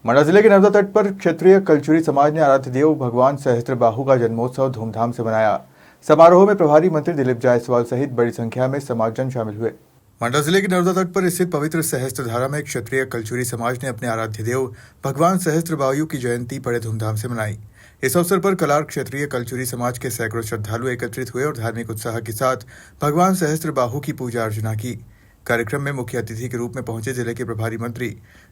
मंडला जिले के नर्मदा तट पर क्षेत्रीय कलचुरी समाज ने आराध्य देव भगवान सहस्त्रबाहु का जन्मोत्सव धूमधाम से मनाया। समारोह में प्रभारी मंत्री दिलीप जायसवाल सहित बड़ी संख्या में समाजजन शामिल हुए। मंडला जिले के नर्मदा तट पर स्थित पवित्र सहस्त्रधारा में क्षेत्रीय कलचुरी समाज ने अपने आराध्य देव भगवान सहस्त्रबाहु की जयंती बड़े धूमधाम से मनाई। इस अवसर पर कलार क्षेत्रीय कलचुरी समाज के सैकड़ों श्रद्धालु एकत्रित हुए और धार्मिक उत्साह के साथ भगवान सहस्त्रबाहु की पूजा अर्चना की। कार्यक्रम में मुख्य अतिथि के रूप में पहुंचे जिले के प्रभारी मंत्री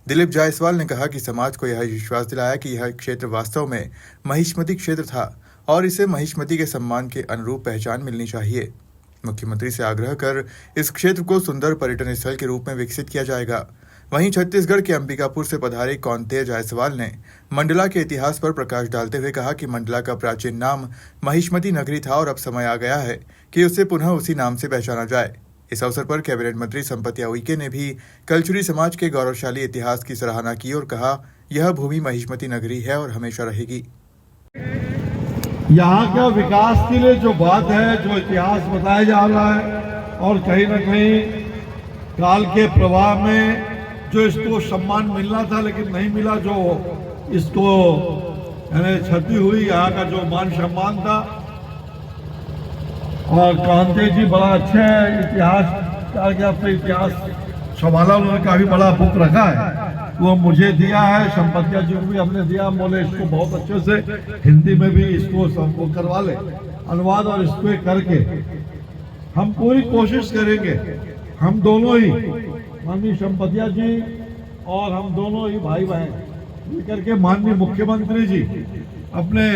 दिलीप जायसवाल ने कहा कि समाज को यह विश्वास दिलाया कि यह क्षेत्र वास्तव में महिष्मती क्षेत्र था और इसे महिष्मती के सम्मान के अनुरूप पहचान मिलनी चाहिए। मुख्यमंत्री से आग्रह कर इस क्षेत्र को सुंदर पर्यटन स्थल के रूप में विकसित किया जाएगा। वहीं छत्तीसगढ़ के अंबिकापुर से पधारे कौंतेय जायसवाल ने मंडला के इतिहास पर प्रकाश डालते हुए कहा कि मंडला का प्राचीन नाम महिष्मती नगरी था और अब समय आ गया है कि उसे पुनः उसी नाम से पहचाना जाए। इस अवसर पर कैबिनेट मंत्री संपतिया उइके ने भी कलचुरी समाज के गौरवशाली इतिहास की सराहना की और कहा, यह भूमि महिष्मती नगरी है और हमेशा रहेगी। यहाँ का विकास के लिए जो बात है, जो इतिहास बताया जा रहा है और कहीं ना कहीं काल के प्रवाह में जो इसको सम्मान मिलना था लेकिन नहीं मिला, जो इसको यानी क्षति हुई, यहाँ का जो मान सम्मान था। और कांते जी बड़ा अच्छा है, इतिहास इतिहास संभाला, उन्होंने काफी बड़ा बुक रखा है, वो मुझे दिया है, संपतिया जी को भी हमने दिया। बोले इसको बहुत अच्छे से हिंदी में भी इसको सबको करवा ले अनुवाद, और इसको करके हम पूरी कोशिश करेंगे, हम दोनों ही माननीय संपतिया जी और हम दोनों ही भाई बहन मिलकर के माननीय मुख्यमंत्री जी अपने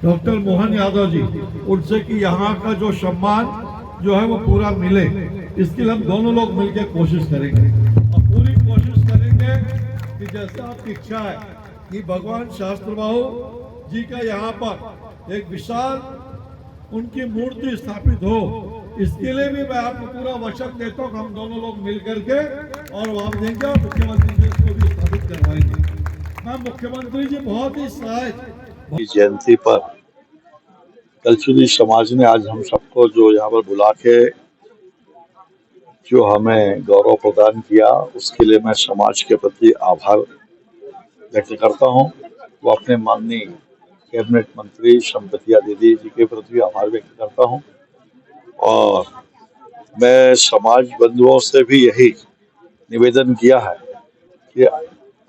डॉक्टर मोहन यादव जी उनसे कि यहाँ का जो सम्मान जो है वो पूरा मिले, इसके लिए हम दोनों लोग मिलकर कोशिश करेंगे और पूरी कोशिश करेंगे कि जैसे आपकी इच्छा है कि भगवान सहस्त्रबाहु जी का यहाँ पर एक विशाल उनकी मूर्ति स्थापित हो, इसके लिए भी मैं आपको पूरा वचन देता हूँ। हम दोनों लोग मिल करके और वहां देंगे और मुख्यमंत्री जी इसको भी स्थापित करवाएंगे। मैं मुख्यमंत्री जी बहुत ही सहायक जयंती पर कलचुरी समाज ने आज हम सबको जो यहाँ पर बुला के जो हमें गौरव प्रदान किया, उसके लिए मैं समाज के प्रति आभार व्यक्त करता हूँ। वो अपने माननीय कैबिनेट मंत्री संपतिया दीदी जी के प्रति आभार व्यक्त करता हूँ और मैं समाज बंधुओं से भी यही निवेदन किया है कि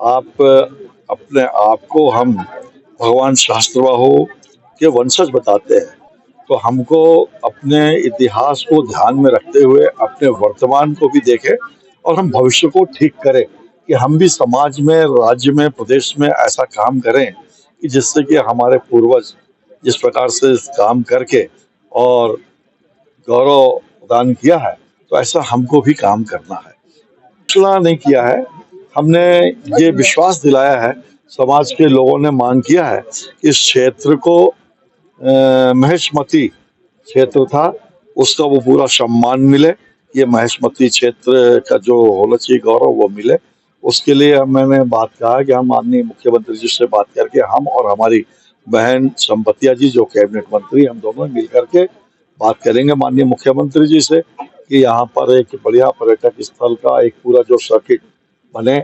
आप अपने आप को हम भगवान सहस्त्रबाहु के वंशज बताते हैं, तो हमको अपने इतिहास को ध्यान में रखते हुए अपने वर्तमान को भी देखें और हम भविष्य को ठीक करें कि हम भी समाज में, राज्य में, प्रदेश में ऐसा काम करें कि जिससे कि हमारे पूर्वज जिस प्रकार से काम करके और गौरव प्रदान किया है, तो ऐसा हमको भी काम करना है। घोषणा नहीं किया है, हमने ये विश्वास दिलाया है, समाज के लोगों ने मांग किया है कि इस क्षेत्र को महिष्मती क्षेत्र था, उसका वो पूरा सम्मान मिले, ये महिष्मती क्षेत्र का जो होना चाहिए गौरव वो मिले। उसके लिए मैंने बात कहा कि हम माननीय मुख्यमंत्री जी से बात करके हम और हमारी बहन संपतिया जी जो कैबिनेट मंत्री, हम दोनों मिल करके बात करेंगे माननीय मुख्यमंत्री जी से कि यहाँ पर एक बढ़िया पर्यटक स्थल का एक पूरा जो सर्किट बने,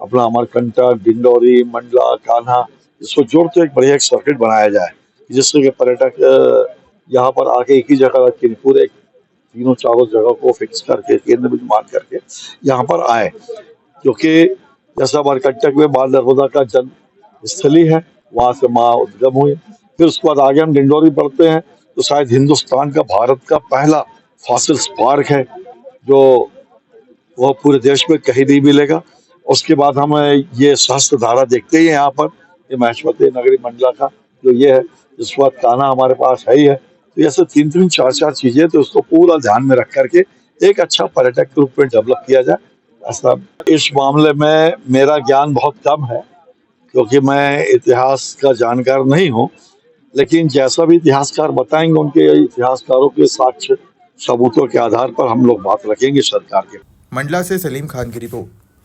अपना अमरकंटक, डिंडोरी, मंडला, कान्हा, इसको जोड़ते एक बढ़िया एक सर्किट बनाया जाए जिससे कि पर्यटक यहाँ पर आके एक ही जगह रख के पूरे तीनों चारों जगह को फिक्स करके केंद्र बिंदु मान करके यहाँ पर आए, क्योंकि जैसा अमरकंटक में माँ नर्मदा का जन्म स्थली है, वहां से माँ उद्गम हुई। फिर उसके बाद आगे हम डिंडोरी बढ़ते हैं तो शायद हिंदुस्तान का, भारत का पहला फॉसिल्स पार्क है जो वह पूरे देश में कहीं नहीं मिलेगा। उसके बाद हम ये सहस्त्रधारा देखते ही यहाँ पर, ये महिष्मती नगरी मंडला का जो ये है, जिस वक्त कान्हा हमारे पास है ही है, तो ऐसे तीन चार चीजें, तो उसको पूरा ध्यान में रख करके एक अच्छा पर्यटक के रूप में डेवलप किया जाए। ऐसा इस मामले में मेरा ज्ञान बहुत कम है क्योंकि मैं इतिहास का जानकार नहीं हूँ, लेकिन जैसा भी इतिहासकार बताएंगे उनके इतिहासकारों के साक्ष्य सबूतों के आधार पर हम लोग बात रखेंगे सरकार के। मंडला से सलीम खान की रिपोर्ट।